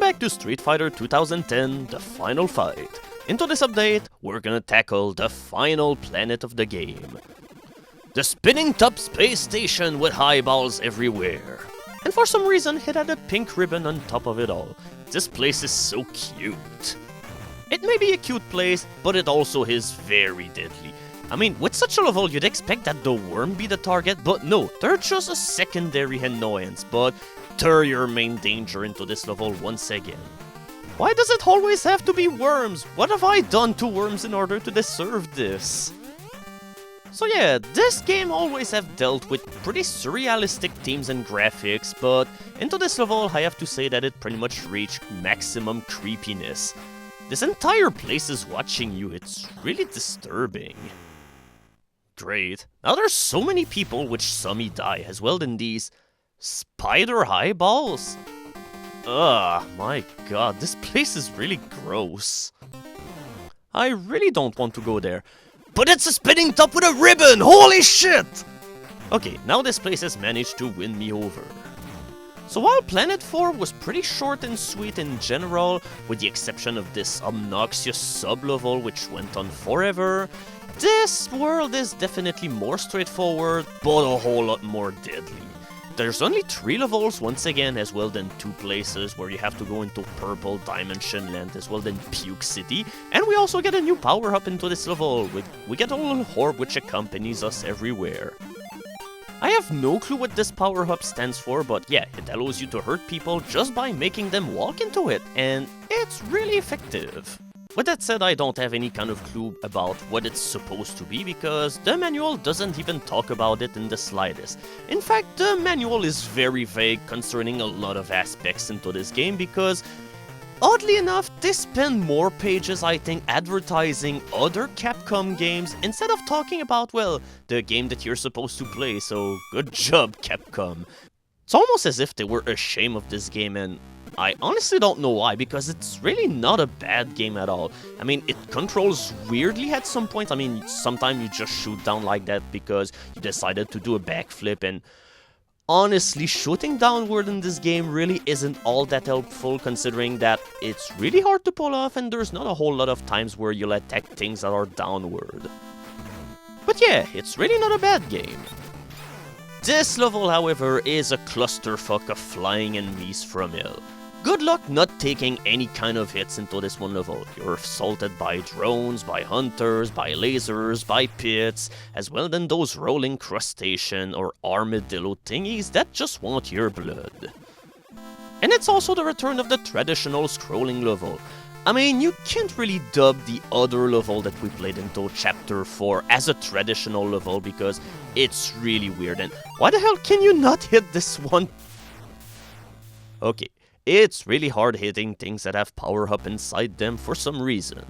back to Street Fighter 2010, the final fight. Into this update, we're gonna tackle the final planet of the game. The spinning top space station with eyeballs everywhere. And for some reason, it had a pink ribbon on top of it all. This place is so cute. It may be a cute place, but it also is very deadly. I mean, with such a level, you'd expect that the worm be the target, but no, they're just a secondary annoyance, but they're your main danger into this level once again. Why does it always have to be worms? What have I done to worms in order to deserve this? So yeah, this game always have dealt with pretty surrealistic themes and graphics, but into this level I have to say that it pretty much reached maximum creepiness. This entire place is watching you, it's really disturbing. Great. Now there's so many people which saw me die as well than these spider eyeballs. Ugh, my god, this place is really gross. I really don't want to go there. But it's a spinning top with a ribbon! Holy shit! Okay, now this place has managed to win me over. So while Planet 4 was pretty short and sweet in general, with the exception of this obnoxious sub-level which went on forever, this world is definitely more straightforward, but a whole lot more deadly. There's only 3 levels once again, as well than 2 places where you have to go into Purple Dimension Land, as well than Puke City, and we also get a new power-up into this level, we get a little orb which accompanies us everywhere. I have no clue what this power-up stands for, but yeah, it allows you to hurt people just by making them walk into it, and it's really effective. With that said, I don't have any kind of clue about what it's supposed to be, because the manual doesn't even talk about it in the slightest. In fact, the manual is very vague concerning a lot of aspects into this game, because oddly enough, they spend more pages, I think, advertising other Capcom games instead of talking about, well, the game that you're supposed to play, so good job, Capcom. It's almost as if they were ashamed of this game, and I honestly don't know why, because it's really not a bad game at all. I mean, it controls weirdly at some points. I mean, sometimes you just shoot down like that because you decided to do a backflip, and honestly, shooting downward in this game really isn't all that helpful, considering that it's really hard to pull off and there's not a whole lot of times where you'll attack things that are downward. But yeah, it's really not a bad game. This level, however, is a clusterfuck of flying enemies from hell. Good luck not taking any kind of hits into this one level. You're assaulted by drones, by hunters, by lasers, by pits, as well than those rolling crustacean or armadillo thingies that just want your blood. And it's also the return of the traditional scrolling level. I mean, you can't really dub the other level that we played into Chapter 4 as a traditional level because it's really weird, and why the hell can you not hit this one? Okay. It's really hard hitting things that have power-up inside them for some reason.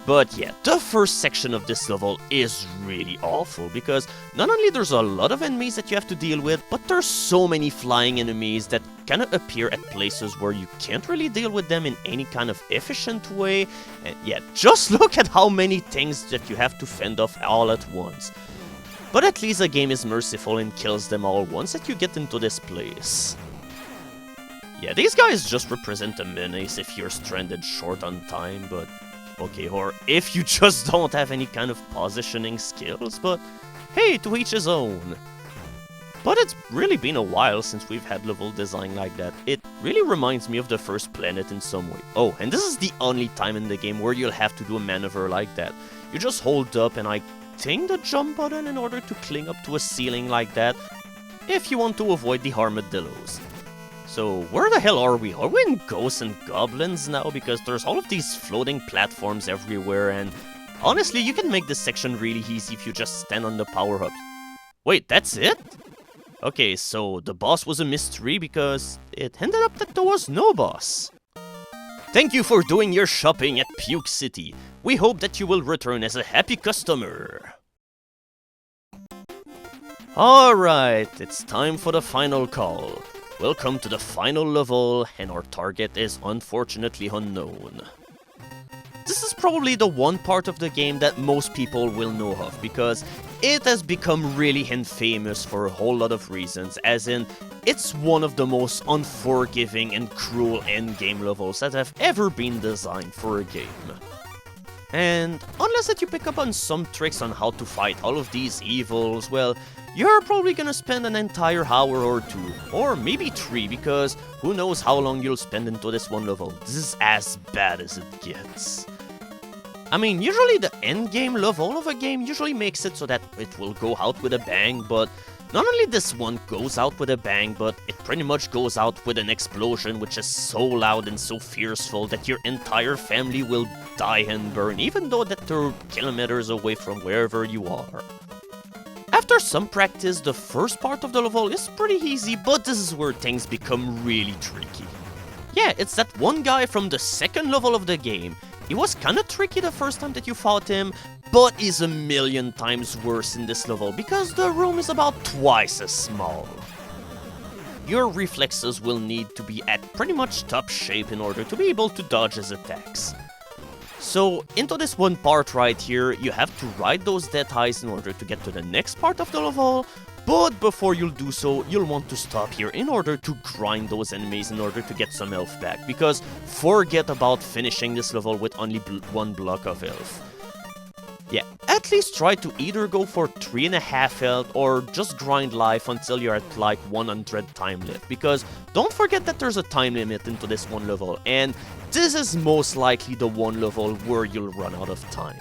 But yeah, the first section of this level is really awful, because not only there's a lot of enemies that you have to deal with, but there's so many flying enemies that kinda appear at places where you can't really deal with them in any kind of efficient way. And yeah, just look at how many things that you have to fend off all at once. But at least the game is merciful and kills them all once that you get into this place. Yeah, these guys just represent a menace if you're stranded short on time, but okay, or if you just don't have any kind of positioning skills, but hey, to each his own. But it's really been a while since we've had level design like that. It really reminds me of the first planet in some way. Oh, and this is the only time in the game where you'll have to do a maneuver like that. You just hold up and I think the jump button in order to cling up to a ceiling like that, if you want to avoid the armadillos. So, where the hell are we? Are we in Ghosts and Goblins now? Because there's all of these floating platforms everywhere, and honestly, you can make this section really easy if you just stand on the power-ups. Wait, that's it? Okay, so the boss was a mystery because it ended up that there was no boss. Thank you for doing your shopping at Puke City. We hope that you will return as a happy customer. Alright, it's time for the final call. Welcome to the final level, and our target is unfortunately unknown. this is probably the one part of the game that most people will know of, because it has become really infamous for a whole lot of reasons, as in, it's one of the most unforgiving and cruel endgame levels that have ever been designed for a game. And unless that you pick up on some tricks on how to fight all of these evils, well, you're probably gonna spend an entire hour or two, or maybe 3, because who knows how long you'll spend into this one level. This is as bad as it gets. I mean, usually the endgame level of a game usually makes it so that it will go out with a bang, but not only this one goes out with a bang, but it pretty much goes out with an explosion which is so loud and so fearful that your entire family will die and burn, even though that they're kilometers away from wherever you are. After some practice, the first part of the level is pretty easy, but this is where things become really tricky. Yeah, it's that one guy from the second level of the game. He was kinda tricky the first time that you fought him, but is a million times worse in this level because the room is about twice as small. Your reflexes will need to be at pretty much top shape in order to be able to dodge his attacks. So, into this one part right here, you have to ride those death highs in order to get to the next part of the level, but before you'll do so, you'll want to stop here in order to grind those enemies in order to get some health back, because forget about finishing this level with only one block of health. Yeah, at least try to either go for 3.5 health or just grind life until you're at like 100 time limit, because don't forget that there's a time limit into this one level, and this is most likely the one level where you'll run out of time.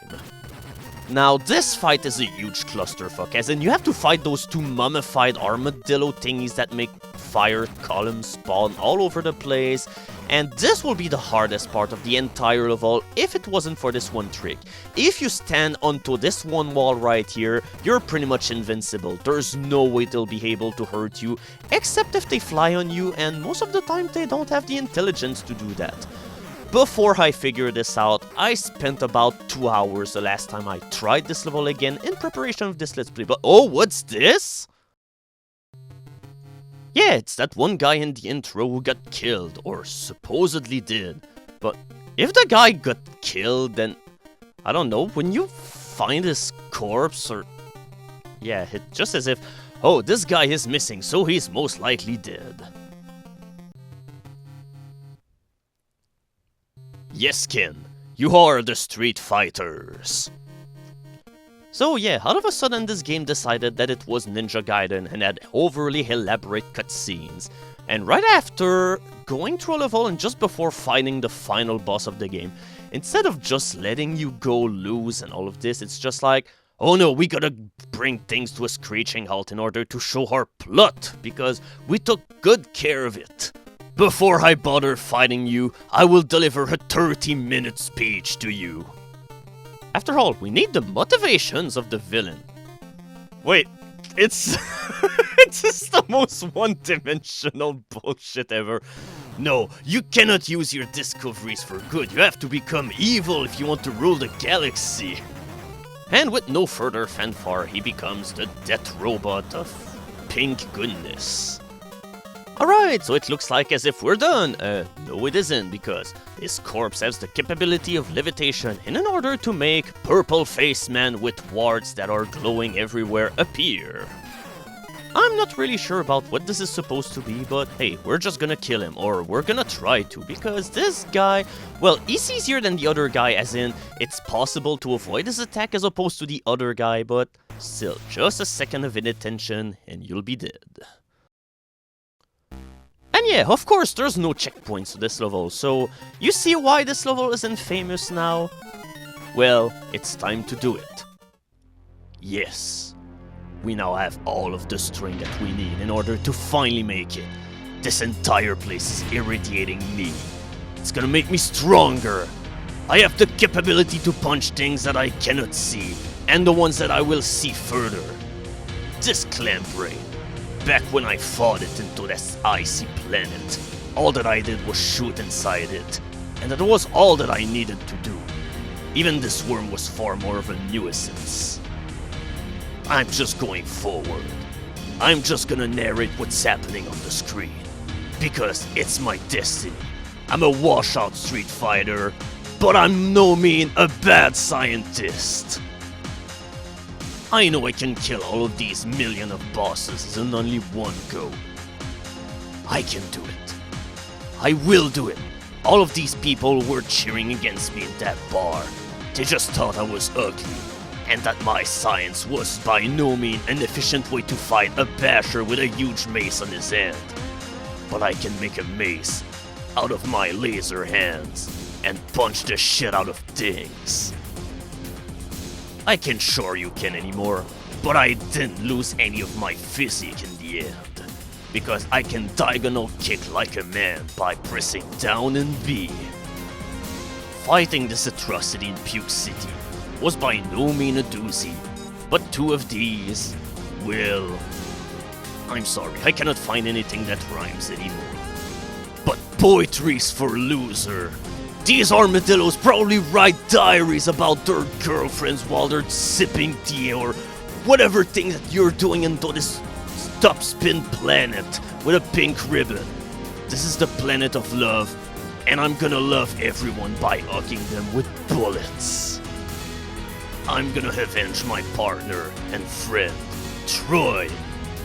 Now, this fight is a huge clusterfuck, as in you have to fight those 2 mummified armadillo thingies that make fire columns spawn all over the place, and this will be the hardest part of the entire level if it wasn't for this one trick. If you stand onto this one wall right here, you're pretty much invincible. There's no way they'll be able to hurt you, except if they fly on you, and most of the time they don't have the intelligence to do that. Before I figured this out, I spent about 2 hours the last time I tried this level again in preparation of this Let's Play, but oh, what's this? Yeah, it's that one guy in the intro who got killed, or supposedly did. But if the guy got killed, then, I don't know, when you find his corpse, or... yeah, it's just as if, oh, this guy is missing, so he's most likely dead. Yes, Ken, you are the Street Fighters. So yeah, all of a sudden this game decided that it was Ninja Gaiden and had overly elaborate cutscenes. And right after going through a level and just before fighting the final boss of the game, instead of just letting you go loose and all of this, it's just like, oh no, we gotta bring things to a screeching halt in order to show our plot, because we took good care of it. Before I bother fighting you, I will deliver a 30-minute speech to you. After all, we need the motivations of the villain. Wait, it's... it's just the most one-dimensional bullshit ever. No, you cannot use your discoveries for good. You have to become evil if you want to rule the galaxy. And with no further fanfare, he becomes the death robot of pink goodness. Alright, so it looks like as if we're done. No it isn't, because this corpse has the capability of levitation in order to make Purple Face Man with warts that are glowing everywhere appear. I'm not really sure about what this is supposed to be, but hey, we're just gonna kill him, or we're gonna try to, because this guy, well, he's easier than the other guy, as in, it's possible to avoid his attack as opposed to the other guy, but still, just a second of inattention and you'll be dead. And yeah, of course, there's no checkpoints to this level, so you see why this level is infamous now? Well, it's time to do it. Yes, we now have all of the string that we need in order to finally make it. This entire place is irradiating me. It's gonna make me stronger. I have the capability to punch things that I cannot see, and the ones that I will see further. This clamp brain. Back when I fought it into this icy planet, all that I did was shoot inside it, and that was all that I needed to do. Even this worm was far more of a nuisance. I'm just going forward. I'm just gonna narrate what's happening on the screen, because it's my destiny. I'm a washout street fighter, but I'm no mean a bad scientist. I know I can kill all of these million of bosses in only one go. I can do it. I will do it. All of these people were cheering against me in that bar. They just thought I was ugly, and that my science was by no means an efficient way to fight a basher with a huge mace on his hand. But I can make a mace out of my laser hands and punch the shit out of things. I can't sure you can anymore, but I didn't lose any of my physique in the end, because I can diagonal kick like a man by pressing down and B. Fighting this atrocity in Puke City was by no means a doozy, but two of these, well, I'm sorry, I cannot find anything that rhymes anymore. But poetry's for loser. These armadillos probably write diaries about their girlfriends while they're sipping tea or whatever thing that you're doing into this stop spin planet with a pink ribbon. This is the planet of love, and I'm gonna love everyone by hugging them with bullets. I'm gonna avenge my partner and friend, Troy,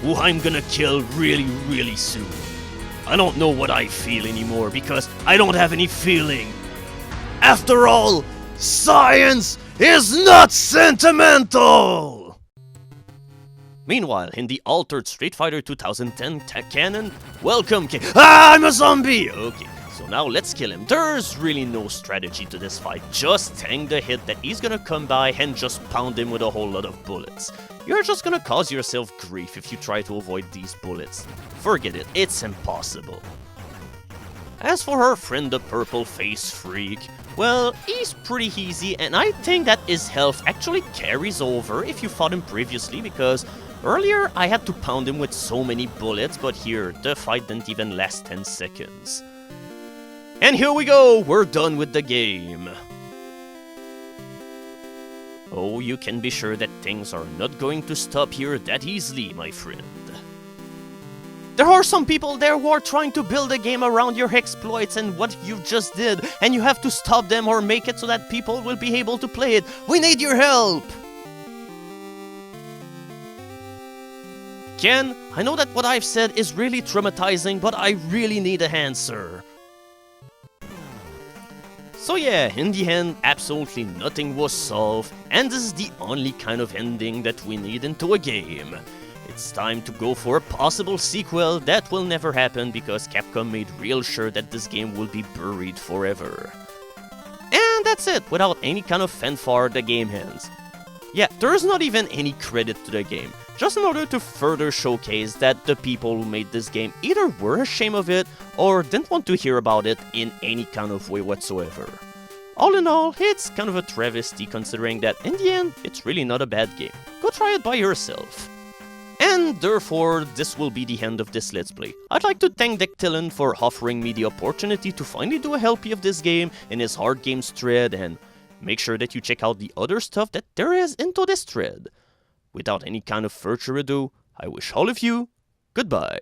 who I'm gonna kill really soon. I don't know what I feel anymore because I don't have any feeling. After all, science is not sentimental! Meanwhile, in the altered Street Fighter 2010 canon, welcome I'm a zombie! Okay, so now let's kill him. There's really no strategy to this fight, just tank the hit that he's gonna come by and just pound him with a whole lot of bullets. You're just gonna cause yourself grief if you try to avoid these bullets. Forget it, it's impossible. As for her friend the purple face freak, well, he's pretty easy, and I think that his health actually carries over if you fought him previously, because earlier I had to pound him with so many bullets, but here, the fight didn't even last 10 seconds. And here we go, we're done with the game. Oh, you can be sure that things are not going to stop here that easily, my friend. There are some people there who are trying to build a game around your exploits and what you just did, and you have to stop them or make it so that people will be able to play it. We need your help! Ken, I know that what I've said is really traumatizing, but I really need an answer. So yeah, in the end, absolutely nothing was solved, and this is the only kind of ending that we need into a game. It's time to go for a possible sequel. That will never happen because Capcom made real sure that this game will be buried forever. And that's it, without any kind of fanfare, the game ends. Yeah, there's not even any credit to the game, just in order to further showcase that the people who made this game either were ashamed of it or didn't want to hear about it in any kind of way whatsoever. All in all, it's kind of a travesty considering that in the end, it's really not a bad game. Go try it by yourself. And therefore, this will be the end of this Let's Play. I'd like to thank Dectilon for offering me the opportunity to finally do a LP of this game in his hard games thread, and make sure that you check out the other stuff that there is into this thread. Without any kind of further ado, I wish all of you goodbye.